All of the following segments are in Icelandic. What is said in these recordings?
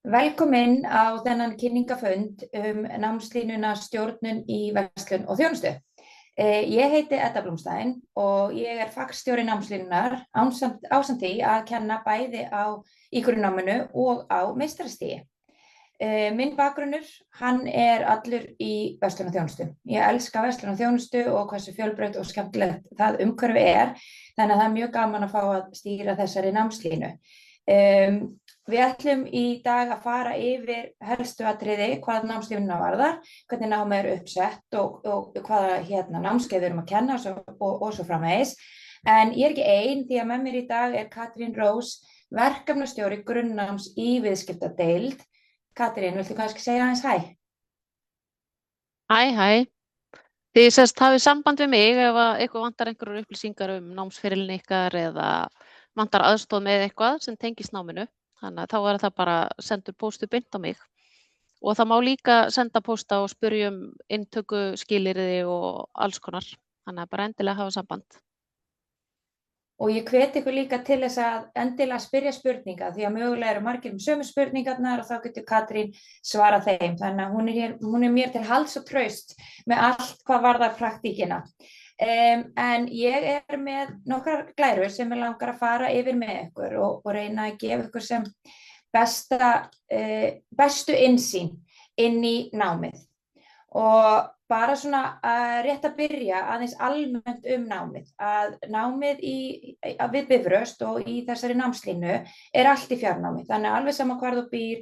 Velkomin á þennan kynningafund námslínuna stjórnun í verslun og þjónustu. Ég heiti Edda Blómstein og ég fagstjóri námslínunar ásamt því að kenna bæði í grunnnáminu og á meistarastigi. Minn bakgrunnur, hann allur í verslun og þjónustu. Ég elska verslun og þjónustu og hversu fjölbreytt og skemmtilegt það umhverfi þannig að það mjög gaman að fá að stýra þessari námslínu. Við ætlum í dag að fara yfir helstu atriði hvað námslínuna varðar, hvernig námið uppsett og hvaða námskeið við erum að kenna og svo framvegis. En ég ekki ein því að með mér í dag Katrín Rós, verkefnastjóri grunnnáms í viðskiptadeild. Katrín, viltu kannski segja aðeins hæ? Hæ. Þið hafið samband við mig ef eitthvað vantar einhverjar upplýsingar námsferilinn ykkar eða vantar aðstoð með eitthvað sem tengist náminu. Þannig að þá það bara sendur póstu beint á mig. Og það má líka senda pósta og spyrja inntöku, skilyrði og alls konar. Þannig að bara endilega hafa samband. Og ég hveti ykkur líka til þess að endilega spyrja spurninga því að mögulega margir sömu spurningarnar og þá getur Katrín svarað þeim. Þannig að hún mér til halds og traust með allt hvað varðar praktíkina. En ég með nokkrar glærur sem ég langar að fara yfir með ykkur og reyna að gefa ykkur sem bestu innsýn inn í námið. Og bara svona rétt að byrja aðeins almennt námið. Að námið við Bifröst og í þessari námslínu allt í fjarnámi. Þannig að alveg sama hvar þú býr,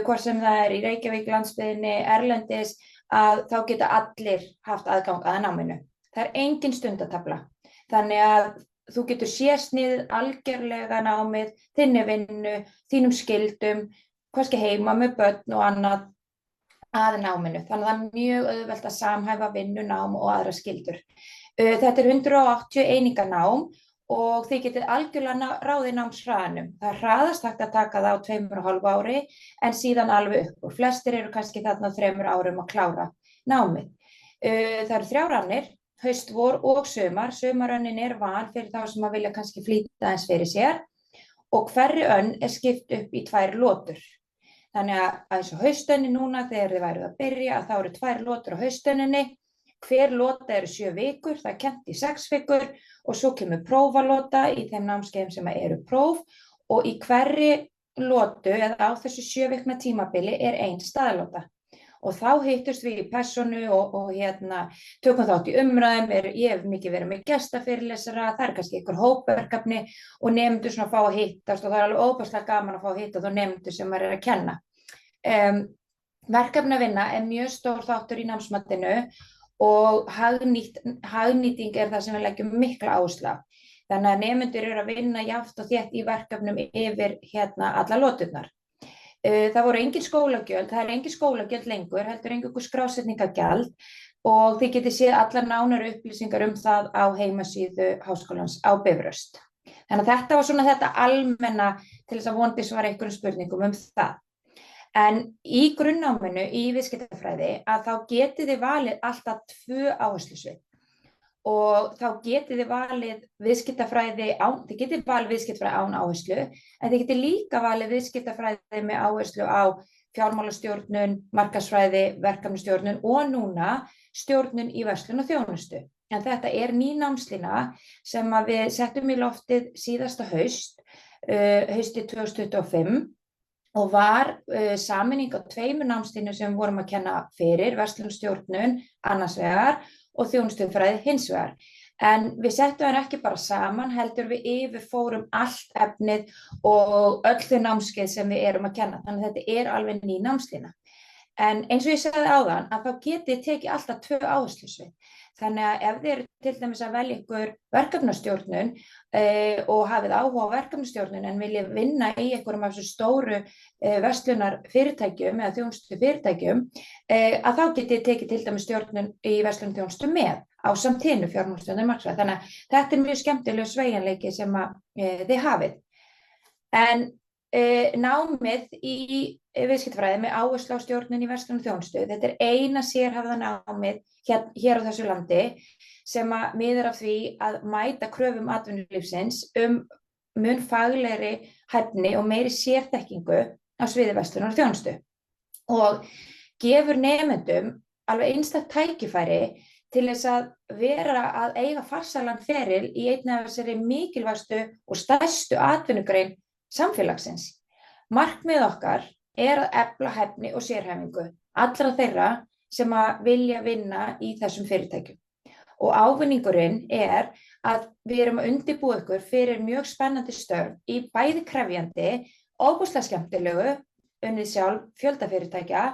hvort sem það í Reykjavík, landsbyggðinni, erlendis, að þá geta allir haft aðgang að náminu. Það engin stundatafla, þannig að þú getur sérsniðið algjörlega námið, þinni vinnu, þínum skildum, kannski heima með börn og annað að náminu. Þannig að það mjög auðvelt að samhæfa vinnu, nám og aðra skildur. Þetta 180 eininga nám og þið getið algjörlega ráðið námshraðanum. Það hraðast hægt að taka það á 2,5 ári en síðan alveg upp úr. Flestir eru kannski þarna 3 árum að klára námið. Það eru 3 rannir. Haust, vor og sumar. Sumarönnin van fyrir þá sem vilja kannski flýta aðeins fyrir sér og hverri önn skipt upp í 2 lotur. Þannig að eins og haustönni núna þegar þið væruð að byrja þá eru 2 lotur á haustönninni. Hver lota 7 vikur, það kennt í 6 vikur og svo kemur prófalota í þeim námskeiðum sem eru próf og í hverri lotu eða á þessu 7 vikna tímabili 1 staðlota. Og þá hittust við í persónu og tökum þátt í umræðum, ég hef mikið verið með gestafyrirlesara, það kannski einhver hópverkefni og nemendur svona fá að hittast og það alveg óbærslega gaman að fá að hitta þá nemendur sem maður að kenna. Verkefnavinna mjög stór þáttur í námsmatinu og hagnýting það sem við leggjum mikla áherslu á. Þannig að nemendur eru að vinna jafnt og þétt í verkefnum yfir alla loturnar. Það voru engin skólagjöld, það engin skólagjöld lengur, heldur einhver skrásetningagjald og þið getið séð allar nánari upplýsingar það á heimasíðu Háskólans á Bifröst. Þannig að þetta var svona þetta almenna til þess að vonandi svara einhverjum spurningum það. En í grunnnáminu í viðskiptafræði að þá getið þið valið alltaf 2 áherslusvið. Og þá getið þið valið viðskiptafræði án áherslu, en þið getið líka valið viðskiptafræði með áherslu á fjármálastjórnun, markaðsfræði, verkefnastjórnun og núna stjórnun í verslun og þjónustu. En þetta ný námslína sem við settum í loftið síðasta haustið 2025 og var sameining á 2 námslínum sem við vorum að kenna fyrir, verslun og stjórnun annars vegar og þjónustufræði hins vegar. En við settum það ekki bara saman, heldur við yfirfórum allt efnið og öll þau námskeið sem við erum að kenna. Þannig að þetta alveg ný námslína. En eins og ég sagði áðan, að þá getið þið tekið alltaf 2 áherslusvið. Þannig að ef þið eru til dæmis að velja ykkur verkefnastjórnun og hafið áhuga á verkefnastjórnun en viljið vinna í einhverjum af þessu stóru verslunarfyrirtækjum eða þjónustufyrirtækjum, að þá getið þið tekið til dæmis stjórnun í verslun og þjónustu með ásamt hinu fjármálastjórnun markaðsfræði. Þannig að þetta mjög skemmtilegur sveigjanleiki sem þið hafið. En námið í viðskiptafræði með áherslu á stjórnun í verslun og þjónustu, þetta eina sérhæfða námið hér á þessu landi sem miðar af því að mæta kröfum atvinnulífsins mun faglegri hæfni og meiri sérþekkingu á sviði verslunar og þjónustu og gefur nemendum alveg einstakt tækifæri til þess að vera að eiga farsælan feril í einni af þessari mikilvægstu og stærstu atvinnugrein samfélagsins. Markmið okkar að efla hæfni og sérhæfingu allra þeirra sem að vilja vinna í þessum fyrirtækjum. Og ávinningurinn að við erum að undirbúa ykkur fyrir mjög spennandi störf í bæði krefjandi, ofboðslega skemmtilegu, unnið sjálf fjöldafyrirtækja,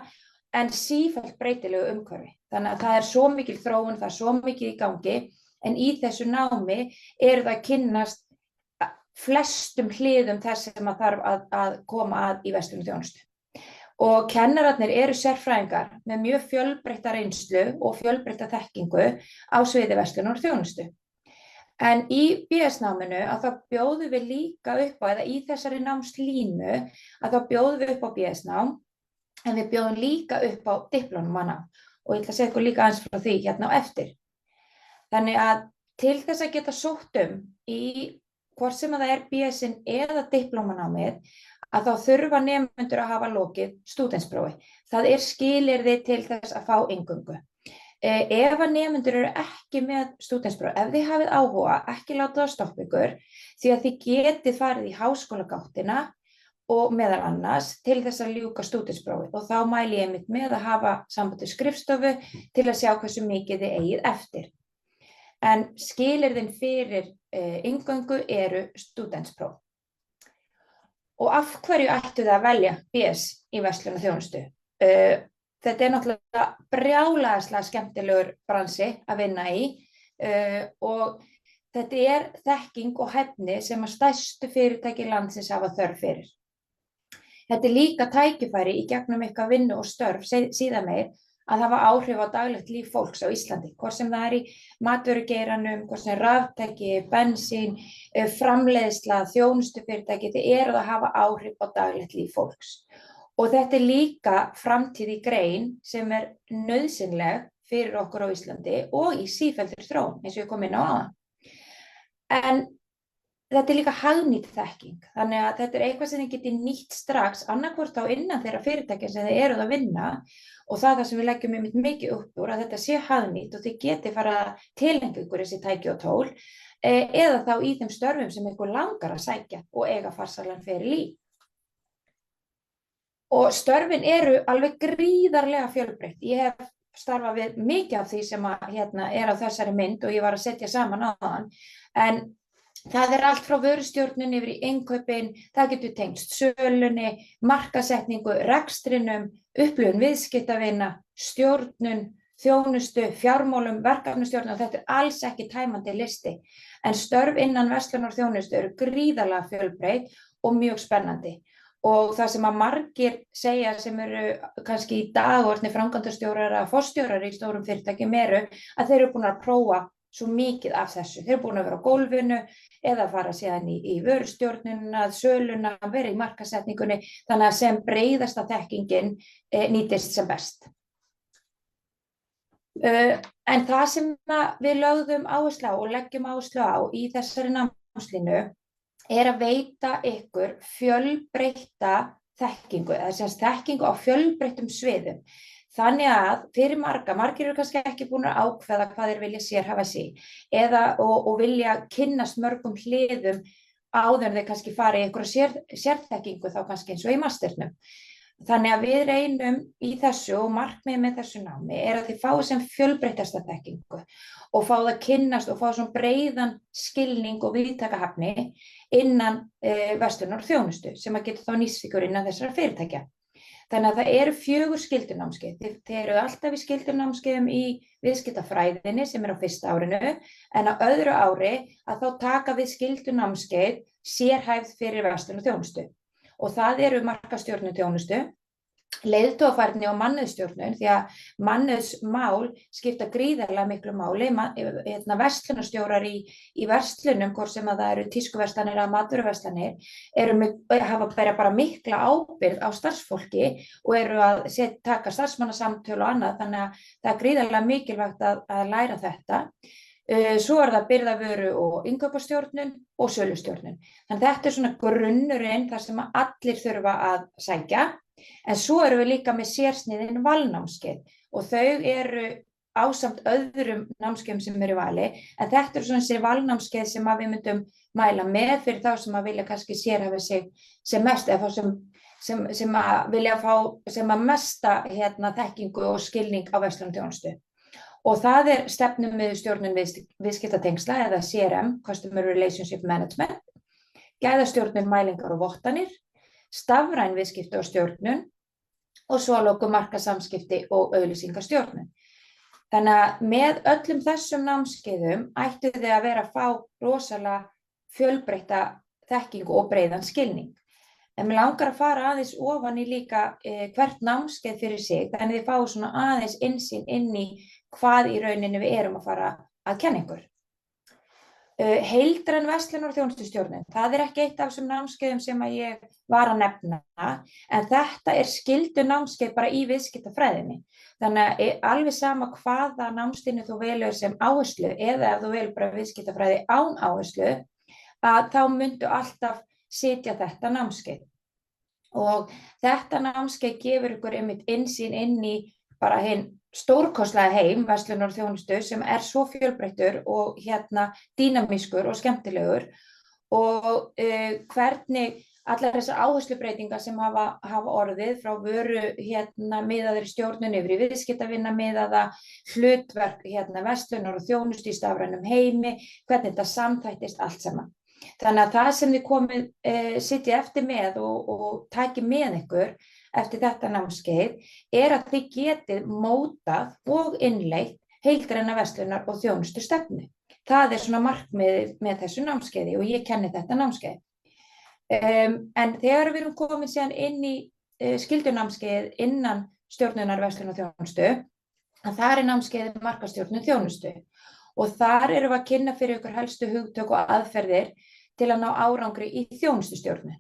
en sífellt breytilegu umhverfi. Þannig að það svo mikil þróun, það svo mikið í gangi, en í þessu námi það að kynnast flestum hliðum þess sem að þarf að koma að í verslun og þjónustu. Og kennararnir sérfræðingar með mjög fjölbreytta reynslu og fjölbreytta þekkingu á sviði verslunar og þjónustu. En í BS-náminu að þá bjóðum við líka upp á, eða í þessari námslínu, að þá bjóðum við upp á BS-nám, en við bjóðum líka upp á diplómanám. Og ég ætla að segja ykkur líka aðeins frá því hérna á eftir. Þannig að til þess að geta sótt í hvort sem það BS-in eða diplómanámið, að þá þurfa nemendur að hafa lokið stúdentsprófi. Það skilyrði til þess að fá inngöngu. Ef að nemendur ekki með stúdentsprófi, ef þið hafið áhuga, ekki láta það stoppa ykkur, því að þið getið farið í háskólagáttina og meðal annars til þess að ljúka stúdentsprófi. Og þá mæli ég einmitt með að hafa samband við skrifstofu til að sjá hversu mikið þið eigið eftir. En skilyrðin fyrir inngöngu stúdentspróf. Og af hverju ættu það að velja BS í verslun og þjónustu? Þetta náttúrulega brjálæðislega skemmtilegur bransi að vinna í og þetta þekking og hæfni sem að stærstu fyrirtæki landsins hafa þörf fyrir. Þetta líka tækifæri í gegnum eitthvað vinnu og störf síðan meir að hafa áhrif á daglegt líf fólks á Íslandi, hvort sem það í matvörugeiranum, hvort sem raftæki, bensín, framleiðsla, þjónustufyrirtæki, þið að hafa áhrif á daglegt líf fólks. Og þetta líka framtíð í grein sem nauðsynleg fyrir okkur á Íslandi og í sífelldri þróun, eins og ég kom inn á áðan. En þetta líka hagnýtt þekking, þannig að þetta eitthvað sem þið getið nýtt strax, annarkvort á innan þeirra fyrirtækja sem þið að vinna og það sem við leggjum mikið upp úr að þetta sé hagnýtt og þið getið fara að tileinka ykkur þessi tæki og tól eða þá í þeim störfum sem ykkur langar að sækja og eiga farsælan feril í. Og störfin alveg gríðarlega fjölbreytt. Ég hef starfað við mikið af því sem á þessari mynd og ég var að setja saman á þann, en það allt frá vörustjórnun yfir í innkaupin, það getur tengst sölunni, markasetningu, rekstrinum, upplifun viðskiptavina, stjórnun, þjónustu, fjármálum, verkefnastjórnun og þetta alls ekki tæmandi listi. En störf innan verslunar og þjónustu gríðarlega fjölbreytt og mjög spennandi. Og það sem að margir segja sem kannski í dag orðnir framkvæmdastjórar eða forstjórar í stórum fyrirtækjum að þeir búin að prófa svo mikið af þessu. Þeir búin að vera á gólfinu eða fara síðan í vörustjórnuna, söluna, vera í markasetningunni, þannig að sem breiðasta þekkingin nýtist sem best. En það sem við lögðum áherslu á og leggjum áherslu á í þessari námslínu að veita ykkur fjölbreytta þekkingu, eða sem þekkingu á fjölbreyttum sviðum. Þannig að fyrir margir kannski ekki búin að ákveða hvað þeir vilja sérhæfa sig og vilja kynnast mörgum hliðum áður en þeir kannski fara í einhverja sérþekkingu þá kannski eins og í masternum. Þannig að við reynum í þessu og markmiðið með þessu námi að þið fáið sem fjölbreyttasta þekkingu og fáið að kynnast og fáið svona breiðan skilning og víðtæka hæfni innan verslunar og þjónustu sem að geta þá nýst ykkur innan þessara fyrirtækja. Þannig að það 4 skyldunámskeið. Þið alltaf í skyldunámskeiðum í viðskiptafræðinni sem á fyrsta árinu, en á öðru ári að þá taka við skyldunámskeið sérhæfð fyrir verslun og þjónustu. Og það markaðsstjórnun þjónustu, leiðtogafærni og mannauðsstjórnun, því að mannauðsmál skipta gríðarlega miklu máli. Verslunarstjórar í verslunum, hvort sem að það tískuverslanir eða matvöruverslanir, bera bara mikla ábyrgð á starfsfólki og að taka starfsmannasamtöl og annað, þannig að það gríðarlega mikilvægt að læra þetta. Svo það birgðavöru og innkaupastjórnun og sölustjórnun. Þannig þetta svona grunnurinn þar sem allir þurfa að sækja. En svo erum við líka með sérsniðin valnámskeið og þau eru ásamt öðrum námskeiðum sem eru í vali, en þetta eru svona þessi valnámskeið sem við myndum mæla með fyrir þá sem vilja kannski sérhæfa sig sem mest, eða þá sem vilja fá sem mesta þekkingu og skilning á verslunarþjónustu. Og það stefnumiðstjórnun viðskiptatengsla eða CRM, Customer Relationship Management, gæðastjórnun mælingar og vottanir, stafræn viðskipti og stjórnun og svo að lokum markasamskipti og auglýsingastjórnun. Þannig að með öllum þessum námskeiðum ættu þið að vera að fá rosalega fjölbreytta þekkingu og breiðan skilning. En mér langar að fara aðeins ofan í líka hvert námskeið fyrir sig, þannig þið fáu svona aðeins innsýn inn í hvað í rauninni við erum að fara að kenna ykkur. Heildræn verslunar- og þjónustustjórnun, það ekki eitt af þessum námskeiðum sem ég var að nefna, en þetta skyldu námskeið bara í viðskiptafræðinni. Þannig að alveg sama hvaða námstíðni þú velur sem áherslu eða ef þú velur bara viðskiptafræði án áherslu, að þá myndu alltaf sitja þetta námskeið. Og þetta námskeið gefur ykkur einmitt innsýn inn í bara hinn stórkostlega heim verslunar og þjónustu sem svo fjölbreyttur og dýnamískur og skemmtilegur og hvernig allar þessar áherslubreytingar sem hafa orðið frá vöru miðaðri stjórnun yfir í viðskiptavina miðaða hlutverk verslunar og þjónustu í stafrænum heimi, hvernig þetta samþættist allt saman. Þannig að það sem þið sitjið eftir með og takið með ykkur eftir þetta námskeið að þið getið mótað og innleitt heildræna verslunar og þjónustu stefnu. Það svona markmiðið með þessu námskeiði og ég kenni þetta námskeið. En þegar við erum komin síðan inn í skyldunámskeið innan stjórnunar verslunar og þjónustu, að það námskeiðið markastjórnun þjónustu og þar erum við að kynna fyrir ykkur helstu hugtök og aðferðir til að ná árangri í þjónustustjórnun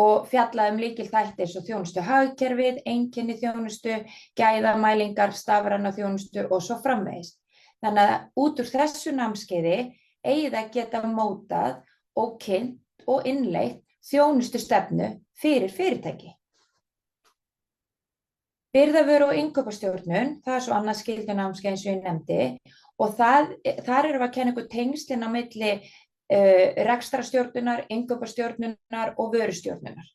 og fjalla lykilþætti eins og þjónustuhagkerfið, einkenni þjónustu, gæðamælingar, stafræna þjónustu og svo framvegis. Þannig að út úr þessu námskeiði eigið að geta mótað og kynnt og innleitt þjónustustefnu fyrir fyrirtæki. Birgðavöru og innkaupastjórnun, það svo annað skyldunámskeið eins og ég nefndi og þar erum við að kenna ykkur tengslin á milli rekstrarstjórnunar, innkaupastjórnunar og vörustjórnunar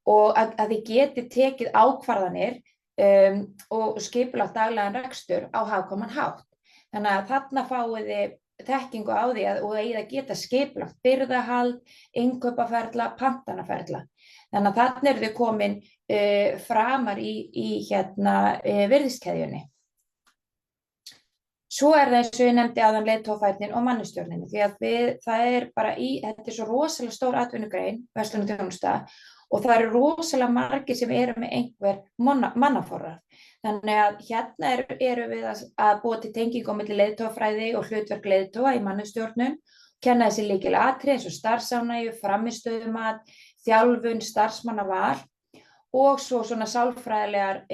og að þið getið tekið ákvarðanir og skipulagt daglegan rekstur á hagkvæman hátt. Þannig að þarna fáið þið þekkingu á því og eigið að geta skipulagt birgðahald, innkaupaferla, pantanaferla. Þannig að þarna eru þið komin framar í virðiskeðjunni. Svo það eins og ég nefndi áðan leiðtogafærnin og mannastjórninni því að það bara þetta svo rosalega stór atvinnugrein, verslun og þjónusta og það eru rosalega margir sem eru með einhver mannaforrað. Þannig að erum við að búa til tengingu á milli leiðtogafræði og hlutverk leiðtoga í mannastjórnun, kenna þessi lykilatriði eins og starfsánægju, frammistöðumat, þjálfun, starfsmannaval og svo svona sálfræðilegar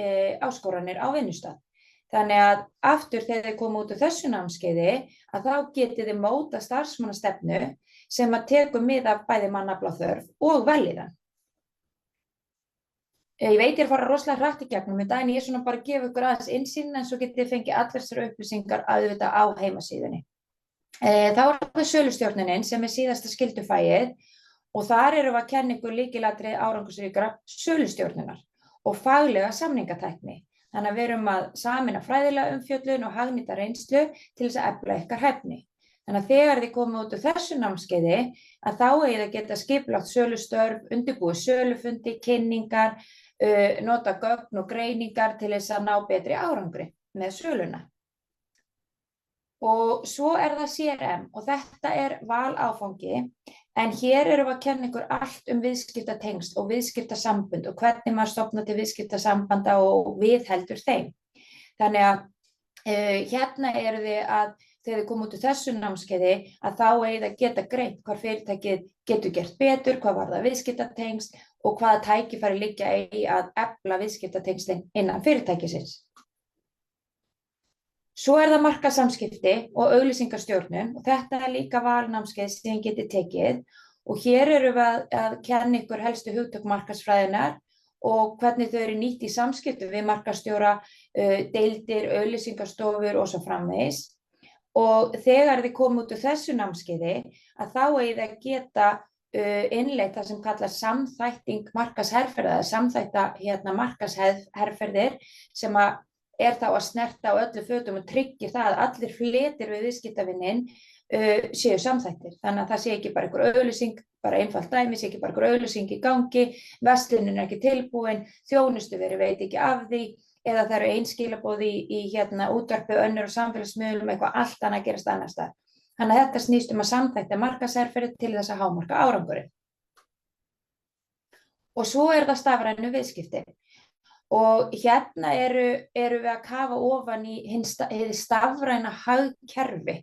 áskoranir á vinnustað. Þannig að aftur þegar þið koma út úr þessu námskeiði að þá getið þið móta starfsmannastefnu sem að tekur mið af bæði mannaflaþörf og vellíðan. Ég veit ég fara rosalega hratt í gegnum þetta en ég svona bara að gefa ykkur aðeins innsýn en svo getið þið fengið allar þessar upplýsingar auðvitað á heimasíðunni. Þá það sölustjórnunin sem síðasta skyldufæið og þar erum við að kenna ykkur lykilatriði árangursríkra sölustjórnunar og faglega samningatækni. Þannig að við erum að sameina fræðilega umfjöllun og hagnýta reynslu til þess að efla ykkar hæfni. Þannig að þegar þið komið út úr þessu námskeiði að þá eigið að geta skipulagt sölustörf, undirbúið sölufundi, kynningar, nota gögn og greiningar til þess að ná betri árangri með söluna. Og svo það CRM og þetta valáfangi en hér erum við að kenna ykkur allt viðskiptatengsl og viðskiptasambönd og hvernig maður stofnar til viðskiptasambanda og viðheldur þeim. Þannig að hérna eru þið að þegar þið komið út úr þessu námskeiði að þá eigið að geta greint hvað fyrirtækið getur gert betur, hvað varðar viðskiptatengsl og hvaða tækifæri liggja í að efla viðskiptatengslin innan fyrirtækisins. Svo það markaðssamskipti og auglýsingastjórnun og þetta líka valnámskeið sem þið getið tekið og hér erum við að kenna ykkur helstu hugtök markaðsfræðinnar og hvernig þau eru nýtt í samskiptum við markaðsstjóra, deildir, auglýsingastofur og svo framvegis. Og þegar þið komið út úr þessu námskeiði að þá eigið að geta innleitt það sem kallast samþætting markaðsherferða, samþætta markaðsherferðir sem að þá að snerta á öllu fötum og tryggir það að allir fletir við viðskiptavinin séu samþættir. Þannig að það sé ekki bara einhver auglýsing, bara einfalt dæmi, sé ekki bara einhver auglýsing í gangi, verslunin ekki tilbúin, þjónustuveri veit ekki af því, eða það eru einskilaboð í útvarpi önnur og samfélagsmiðlum, eitthvað allt annað gerast annars staðar. Þannig að þetta snýst að samþætta markaðsherferðir til þess að hámarka árangurinn. Og svo það stafrænu viðskipti. Og hérna eru við að kafa ofan í hið stafræna hagkerfi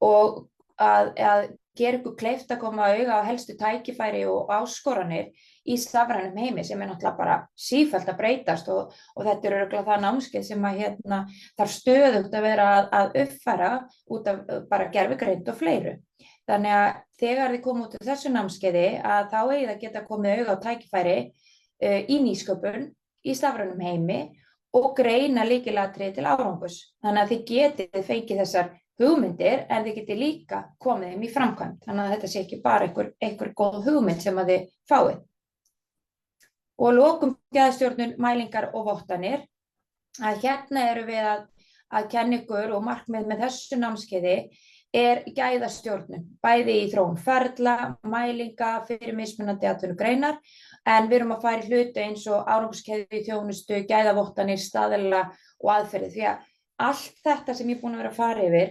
og að gera ykkur kleift að koma auga á helstu tækifæri og áskoranir í stafrænum heimi sem náttúrulega bara sífellt að breytast og þetta örugglega það námskeið sem að þarf stöðugt að vera að uppfæra út af bara gervigreind og fleiru. Þannig að þegar þið koma út úr þessu námskeiði að þá eigið að geta komið auga á tækifæri í nýsköpun í stafrænum heimi og greina lykilatriði til árangurs. Þannig að þið getið fengið þessar hugmyndir en þið getið líka komið þeim í framkvæmd. Þannig að þetta sé ekki bara einhver góð hugmynd sem að þið fáið. Og að lokum gæðastjórnun, mælingar og vottanir. Að hérna erum við að kenna ykkur og markmið með þessu námskeiði gæðastjórnun, bæði í þróun ferla, mælinga fyrir mismunandi atvinnugreinar, en við erum að fara í hluti eins og árangurskeðju, þjónustu, gæðavottanir, staðla og aðferði. Því að allt þetta sem ég er búin að vera að fara yfir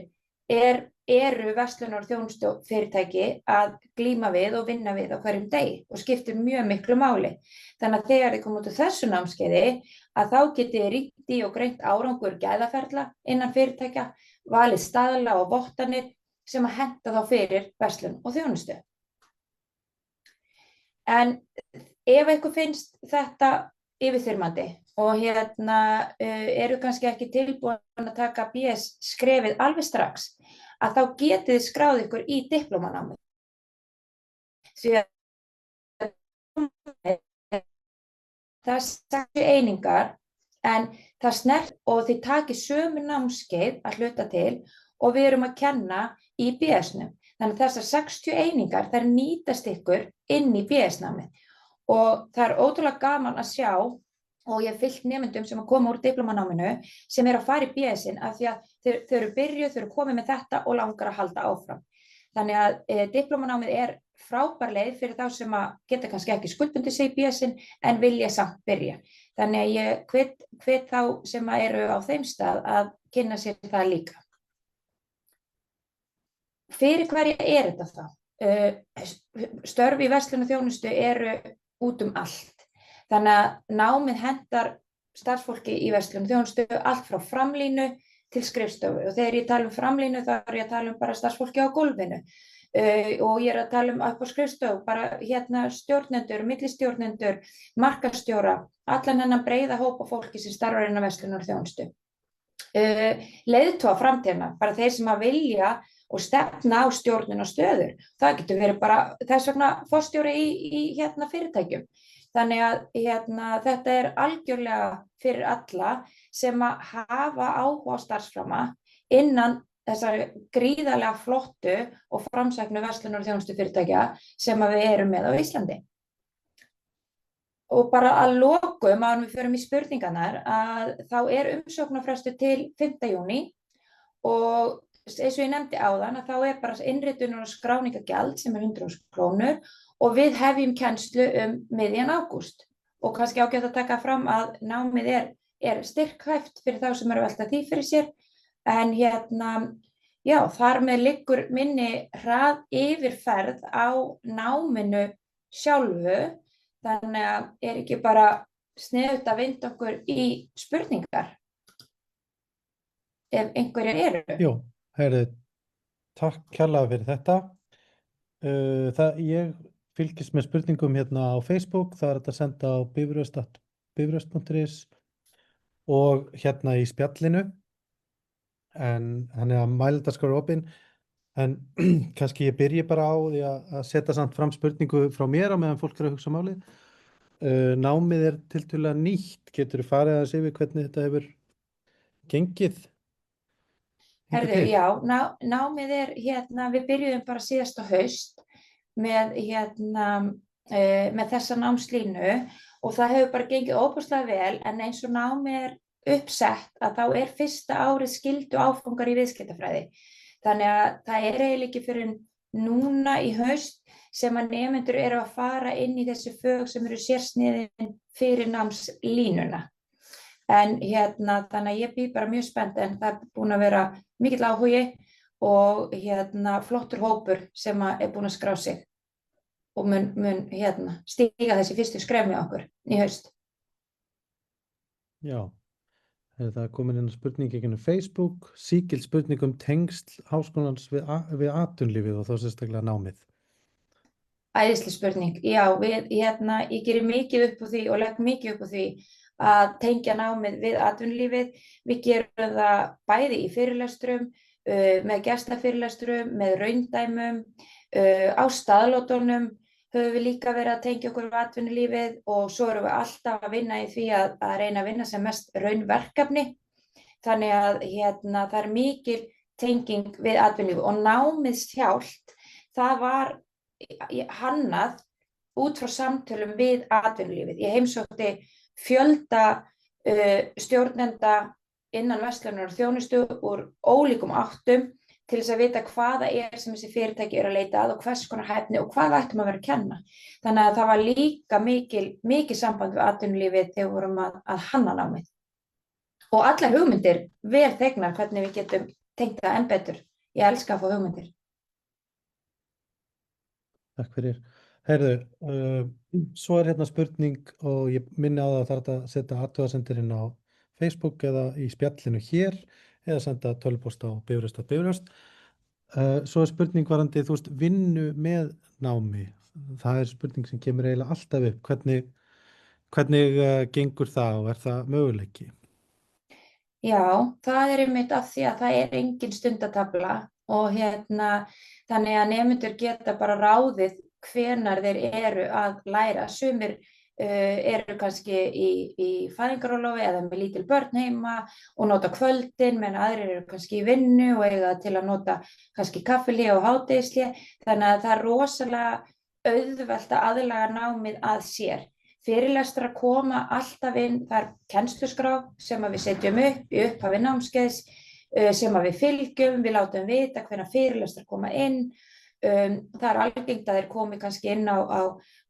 eru verslunar og þjónustu fyrirtæki að glíma við og vinna við á hverjum degi og skiptir mjög miklu máli. Þannig að þegar þið komum út úr þessu námskeiði að þá getið þið rýnt í og greint árangur gæðaferla innan fyrirtækja, valið staðla og vottanir sem að henta þá fyrir verslun og þjónustu. En ef ykkur finnst þetta yfirþyrmandi og eru kannski ekki tilbúin að taka BS skrefið alveg strax, að þá getið þið skráð ykkur í diplómanámið. Því að það 60 einingar en það snert og þið takið sömu námskeið að hluta til og við erum að kenna í BS-num. Þannig að þessar 60 einingar þær nýtast ykkur inn í BS-námið og það ótrúlega gaman að sjá og ég hef fylgt nemendum sem að koma úr diplómanáminu sem að fara í BS-in af því að þau eru byrjuð, þau eru komið með þetta og langar að halda áfram. Þannig að diplómanámið frábær leið fyrir þá sem að geta kannski ekki skuldbundið sig í BS-in en vilja samt byrja. Þannig að ég hvet þá sem að eru á þeim stað að kynna sér það líka. Fyrir hverja þetta þá? Störf í verslun og þjónustu eru út allt. Þannig að námið hentar starfsfólki í verslun og þjónustu allt frá framlínu til skrifstofu og þegar ég tala framlínu þá ég að tala bara starfsfólki á gólfinu og ég að tala upp á skrifstofu, bara stjórnendur, millistjórnendur, markaðsstjóra, allan hennan breiða hópa fólki sem starfar innan verslun og þjónustu. Leiðtoga framtíðina, bara þeir sem að vilja og stefna á stjórnun og stöður. Það getur verið bara þess vegna forstjóri í fyrirtækjum. Þannig að þetta algjörlega fyrir alla sem að hafa áhuga á starfsframa innan þessari gríðarlega flottu og framsæknu verslunar og þjónustu fyrirtækja sem að við erum með á Íslandi. Og bara að lokum áður en við förum í spurningarnar að þá umsóknarfrestur til 5. júní og eins og ég nefndi áðan að þá bara innritunar og skráningagjald sem 100.000 krónur og við hefjum kennslu miðjan ágúst og kannski ágætt að taka fram að námið styrkhæft fyrir þá sem eru að velta því fyrir sér en já, þar með liggur minni hrað yfirferð á náminu sjálfu þannig að ekki bara sniðugt að vinda okkur í spurningar ef einhverjar eru. Jú, takk kærlega fyrir þetta. Ég fylgist með spurningum á Facebook, það hægt að senda á bifröst.is og í spjallinu. en þannig að mælendaskrá er opin. En kannski ég byrji bara á því að setja samt fram spurningu frá mér á meðan fólk er að hugsa málið. Námið tiltölulega nýtt. Geturðu farið aðeins yfir hvernig þetta hefur gengið hingað Herðu, til? já, námið við byrjuðum bara síðasta haust með, með þessa námslínu og það hefur bara gengið óbúslega vel, en eins og námið er uppsett að þá er fyrsta árið skyldu áfangar í viðskiptafræði. Þannig að það er eiginlega ekki fyrir núna í haust sem að nemendur eru að fara inn í þessi fög sem eru sérsniðin fyrir námslínuna. En þannig að ég býð bara mjög spennt, en það er búin að vera mikill áhugi og flottur hópur sem er búin að skrá sig og mun stíga þessi fyrstu skref með okkur í haust. Já, það er komin inn spurning í Facebook, sígild spurning tengsl háskólans við atvinnulífið og þá sérstaklega námið. Æðisleg spurning. Já, ég gerir mikið upp á því og legg mikið upp á því að tengja námið við atvinnulífið. Við gerum það bæði í fyrirlestrum, með gestafyrirlestrum, með raundæmum, á staðlótunum höfum við líka verið að tengja okkur við atvinnulífið og svo erum við alltaf að vinna í því að reyna að vinna sem mest raunverkefni. Þannig að það er mikil tenging við atvinnulífið og námið sjálft, það var hannað út frá samtölum við atvinnulífið. Ég heimsótti fjölda stjórnenda innan verslunar og þjónustu úr ólíkum áttum til þess að vita hvaða sem þessi fyrirtæki eru að leita að og hvers konar hæfni og hvað ættum að vera að kenna. Þannig að það var líka mikið samband við atvinnulífið þegar við vorum að hanna námið. Og allar hugmyndir vel þegnar hvernig við getum tengt það enn betur. Ég elska að fá hugmyndir. Takk fyrir. Heyrðu, svo er spurning og ég minni á það að það setja athugasemdir inn á Facebook eða í spjallinu hér eða senda tölvupóst á bifröst. Svo er spurning varðandi, vinnu með námi. Það er spurning sem kemur eiginlega alltaf upp. Hvernig gengur það og er það möguleiki? Já, það er einmitt af því að það er engin stundatafla og þannig að nemendur geta bara ráðið hvenær þeir eru að læra. Sumir eru kannski í fæðingarorlofi eða með lítil börn heima og nota kvöldin, menn aðrir eru kannski í vinnu og eiga til að nota kannski kaffihlé og hádegishlé. Þannig að það er rosalega auðvelt að aðlaga námið að sér. Fyrirlestrar koma alltaf inn, það er kennsluskrá sem við setjum upp í upphafi námskeiðs, sem við fylgjum, við látum vita hvenær fyrirlestrar koma inn. Það er algengt að þeir komi kannski inn á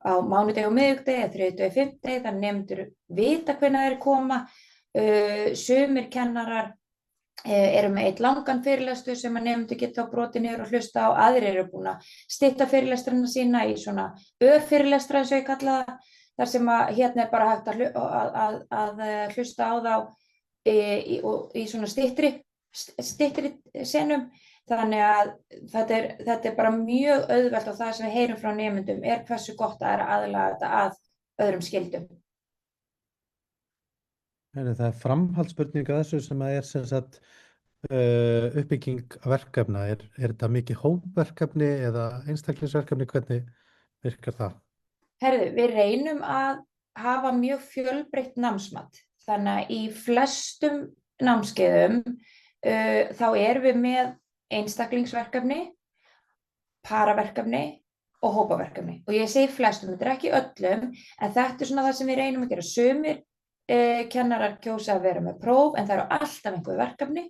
mánudegi og miðvikudegi, þriðjudegi, fimmtudegi, þannig nemendur vita hvenær þeir koma. Sumir kennarar eru með einn langan fyrirlestur sem að nemendur geta brotið niður og hlusta á. Aðrir eru búin að stytta fyrirlestrana sína í svona örfyrirlestra eins og ég kalla það, þar sem að er bara hægt að hlusta á þá í svona styttri senum. Þannig að þetta er bara mjög auðvelt og það sem við heyrum frá nemendum er hversu gott það er að aðlaga þetta að öðrum skyldum. Það er framhaldsspurning að þessu sem er sem sagt uppbygging verkefna. Er þetta mikið hópverkefni eða einstaklingsverkefni? Hvernig virkar það? Herðu, við reynum að hafa mjög fjölbreytt námsmat. Þannig að í flestum námskeiðum þá erum við með einstaklingsverkefni, paraverkefni og hópaverkefni. Og ég segi flestum, þetta er ekki öllum, en þetta er svona það sem við reynum að gera. Sumir kennarar kjósa að vera með próf, en það eru alltaf einhver verkefni.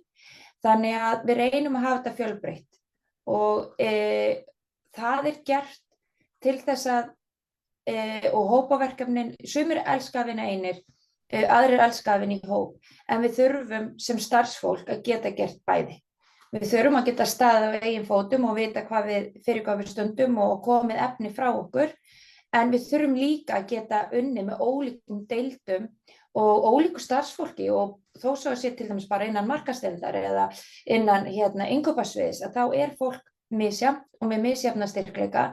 Þannig að við reynum að hafa þetta fjölbreytt. Og það er gert til þess að, og hópaverkefnin, sumir elska að vinna einir, aðrir elska að vinna í hóp, en við þurfum sem starfsfólk að geta gert bæði. Við þurfum að geta staðið á eigin fótum og vita fyrir hvað við stundum og komið efni frá okkur, en við þurfum líka að geta unnið með ólíkum deildum og ólíku starfsfólki og þó svo að sé til dæmis bara innan markaðsdeildar eða innan innkaupasviðs, að þá er fólk misjafnt og með misjafna styrkleika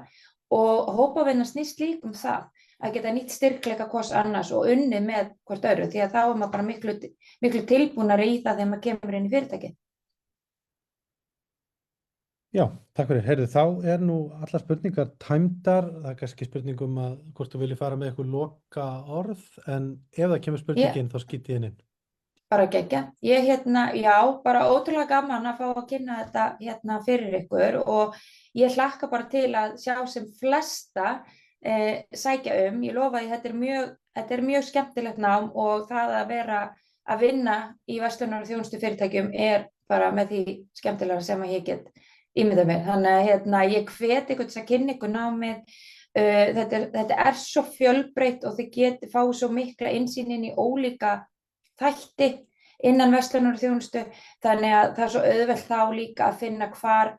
og hópavinna snýst líka um það að geta nýtt styrkleika hvors annars og unnið með hvort öðru, því að þá er maður bara miklu tilbúnari í það þegar maður kemur inn í fyrirtækið. Já, takk fyrir. Heyrðu, þá nú allar spurningar tæmdar. Það er kannski spurningum að hvort þú viljið fara með eitthvað loka orð, en ef það kemur spurningin þá skýt ég inn. Bara geggja. Ég já, bara ótrúlega gaman að fá að kynna þetta fyrir ykkur og ég hlakka bara til að sjá sem flesta sækja Ég lofa því þetta er mjög skemmtilegt nám og það að vera að vinna í verslunar- og þjónustufyrirtækjum er bara með því skemmtilegra sem að ég get ímyndað mér. Þannig að ég hvet ykkur til að kynna ykkur námið. Þetta er svo fjölbreytt og þið fá svo mikla innsýn inn í ólíka þætti innan verslunar og þjónustu, þannig að það er svo auðvelt þá líka að finna hvar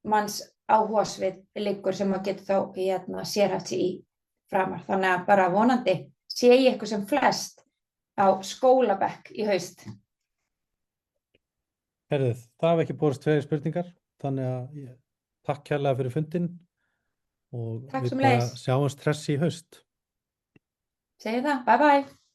manns áhugasvið liggur sem maður getur þá sérhæft sig í framar. Þannig að bara vonandi sé ég ykkur sem flest á skólabekk í haust. Heyrðu, það hafa ekki borist fleiri spurningar, þannig að takk kærlega fyrir fundinn og Takk við sömuleiðis. bara sjáumst hress í haust. Segðu það, bye bye.